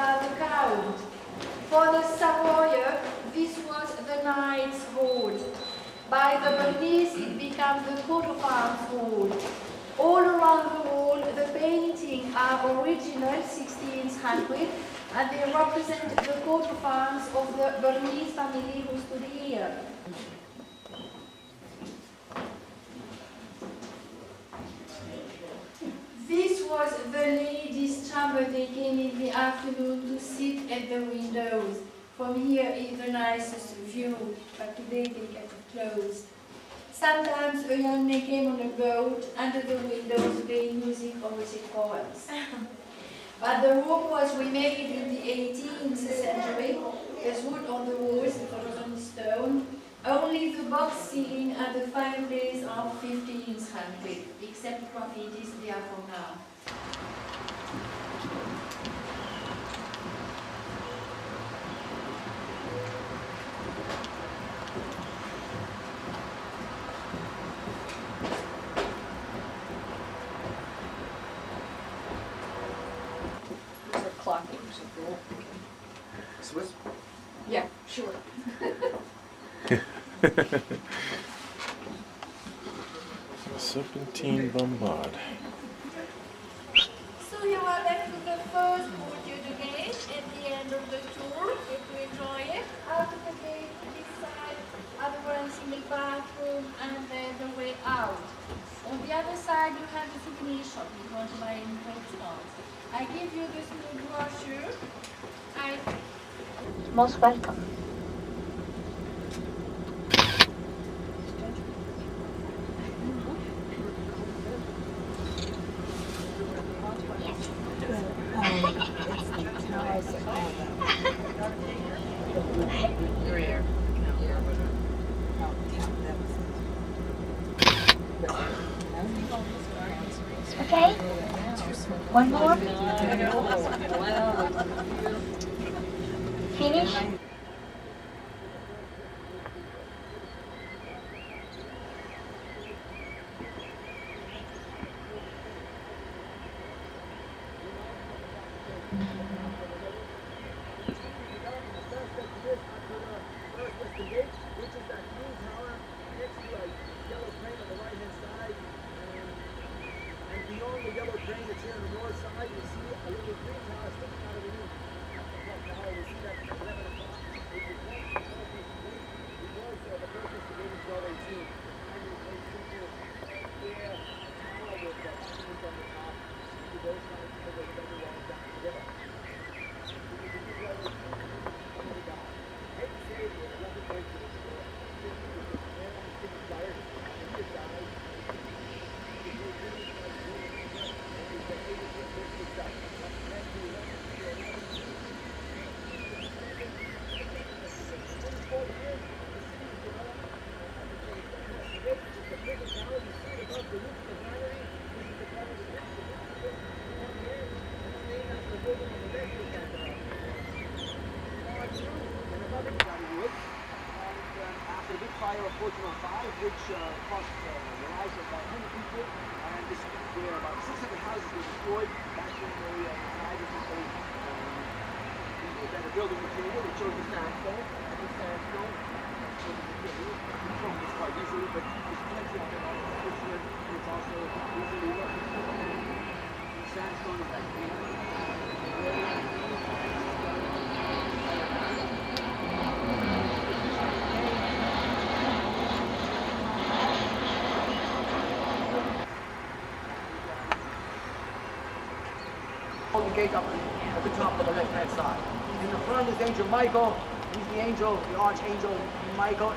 by the count. For the Savoyer, this was the knight's hall. By the Bernese, it became the coat of arms hall. All around the wall, the paintings are original 1600, and they represent the coat of arms of the Bernese family who stood here. This was the ladies' chamber. They came in the afternoon to sit at the windows. From here is the nicest view, but today they get it closed. Sometimes a young man came on a boat under the windows playing music or reading poems. But the room was remade in the 18th century. There's wood on the walls, the colors on the stone. Only the box ceiling and the fireplace are 1500, except graffitis, they are from now. Those are clockworks, cool. Swiss? Yeah, sure. Serpentine Bombard. So you are left with the first Portier de Gate at the end of the tour, if you enjoy it. Out of the gate, this side, other one single bathroom, and then the way out. On the other side, you have the souvenir shop. You want to buy any postcards. I give you this new brochure. Most welcome. Okay. One more. Finish. Which cost the lives of about 100 people, and this, where about 600 houses were destroyed. That's when they decided to say a better building material. They chose the sandstone, and the sandstone chose the material. You can form this quite easily, but there's plenty of it on the picture, and it's also easily recognizable. The sandstone is like the gate up at the top of the left-hand side. In the front is Angel Michael. He's the angel, the archangel Michael.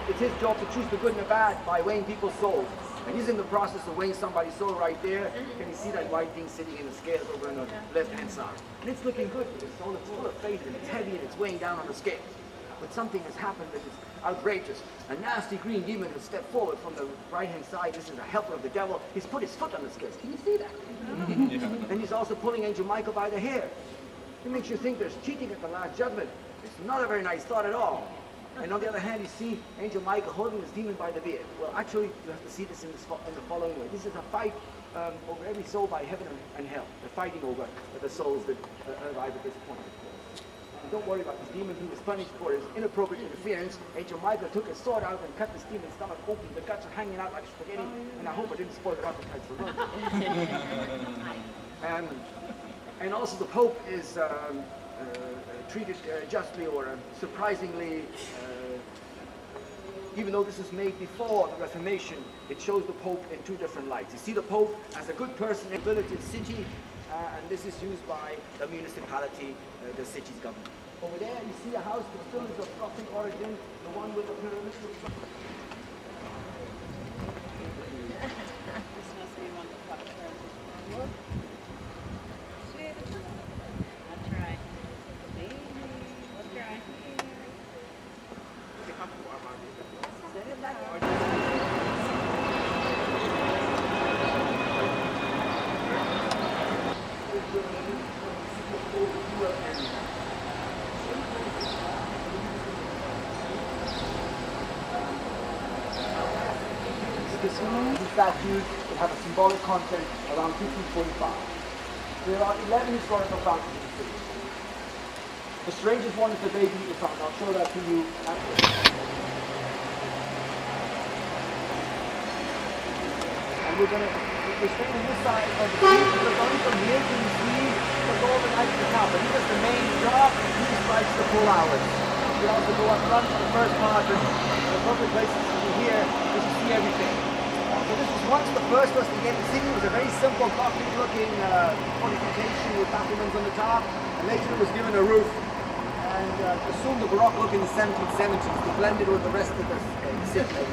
It's his job to choose the good and the bad by weighing people's souls. And he's in the process of weighing somebody's soul right there. Can you see that white thing sitting in the scales over on the left-hand side? And it's looking good for his soul. It's full of faith and it's heavy and it's weighing down on the scales. But something has happened that is outrageous. A nasty green demon has stepped forward from the right-hand side. This is a helper of the devil. He's put his foot on the scales. Can you see that? And he's also pulling Angel Michael by the hair. It makes you think there's cheating at the Last Judgment. It's not a very nice thought at all. And on the other hand, you see Angel Michael holding this demon by the beard. Well, actually, you have to see this in the following way. This is a fight over every soul by heaven and hell. They're fighting over the souls that arrive at this point, of course. And don't worry about this demon. He was punished for his inappropriate interference. Angel Michael took his sword out and cut this demon's stomach open. The guts are hanging out like spaghetti. And I hope I didn't spoil the appetite for lunch. And also the Pope is treated justly or surprisingly, even though this was made before the Reformation, it shows the Pope in two different lights. You see the Pope as a good person in the village city, and this is used by the municipality, the city's government. Over there you see a house that still is of Gothic origin, the one with the pyramid. This must be one of the top That's right. Baby, let's try. Set it down. These statues that have a symbolic content around 1545. There are 11 historical fountains in the city. The strangest one is the baby eater fountain. I'll show that to you after. And we're staying on this side of the street because only from here can you see the golden light at the top. But he does the main job, he strikes the full hours. We also go up front for the first part, and the public places over here, you can see everything. So this was once the first was to get the city. It was a very simple Gothic looking fortification with battlements on the top, and later it was given a roof and assumed the Baroque look in the 1770s to blend it with the rest of the city.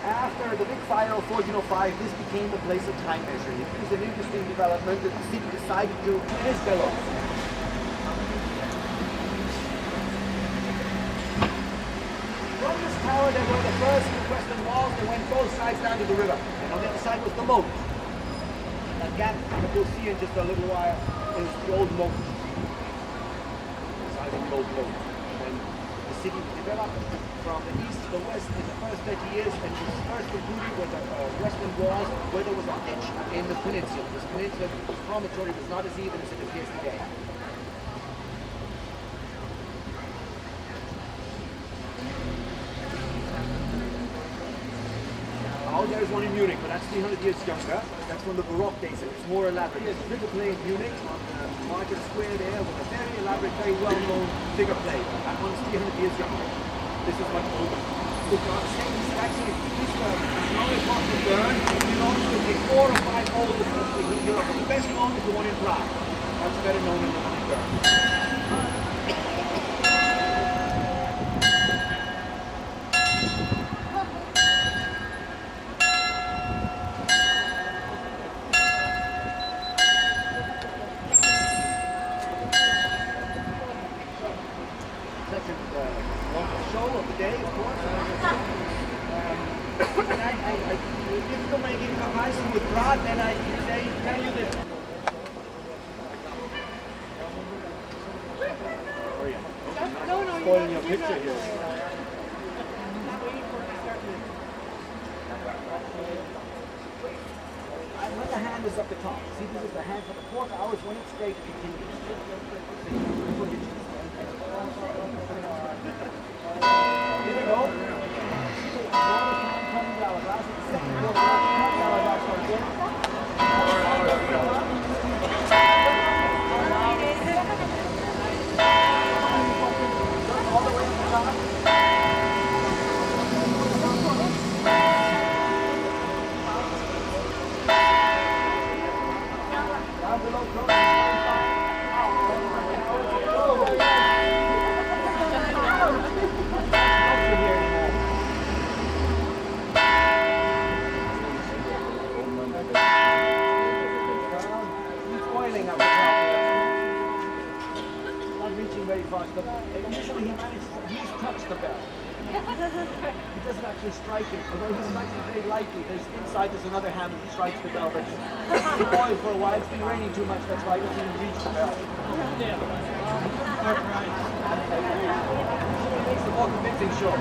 After the big fire of 1405, this became the place of time measuring. It was an interesting development that the city decided to in its billows. From this tower there were the first western walls that went both sides down to the river. And on the other side was the moat. That gap that we'll see in just a little while is the old moat. The size of the old moat. And the city developed from the east to the west in the first 30 years, and it was first included was a western wall where there was a ditch in the peninsula. This peninsula, this promontory, was not as even as it appears today. Oh, there's one in Munich, but that's 300 years younger. That's from the Baroque days, and it's more elaborate. There's a figure play in Munich on the market square there with a very elaborate, very well-known figure play. That one's 300 years younger. This is much older. Look, on the same statue, this as long as not to burn, you know, it will take 4 or 5 old in Europe. The best known is the one in Prague. That's better known than the one in Bern. Show of the day, of course. And if you make a comparison with Prague, then I tell you that. No, Spoiling your picture here. When the hand is up the top, see, this is the hand for the 4 hours. When it's straight, it continues. Here we go. Very fast, but initially he managed to touch the bell. He doesn't actually strike it, although he strikes it very lightly. There's inside there's another hand that strikes the bell, but it's been oiled for a while. It's been raining too much, that's why he doesn't even reach the bell. It makes the more convincing show.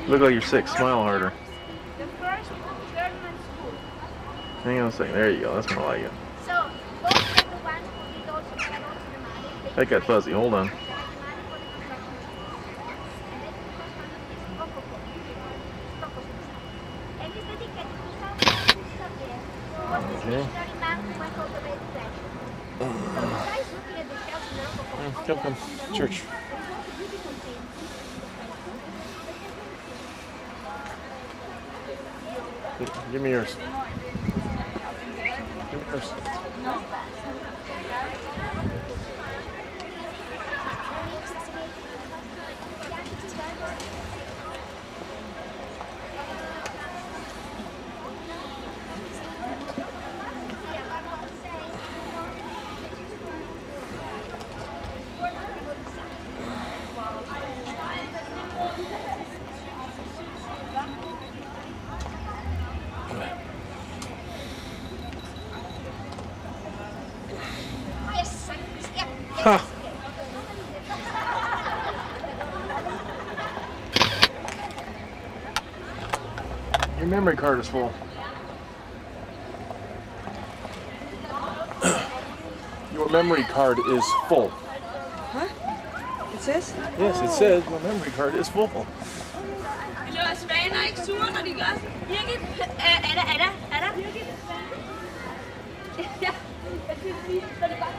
Look like you're sick. Smile harder. The first German school. Hang on a second. There you go. That's more like it. So, both of the ones who did also the money. That got fuzzy. Hold on. Okay. Come. Church. Give me yours. Give me yours. Ha! Your memory card is full. Your memory card is full. Huh? It says? Yes, it says your memory card is full. Løber svaner ikke sure, når de gør? Birgit? Er der? Ja, jeg kan sige, når det bare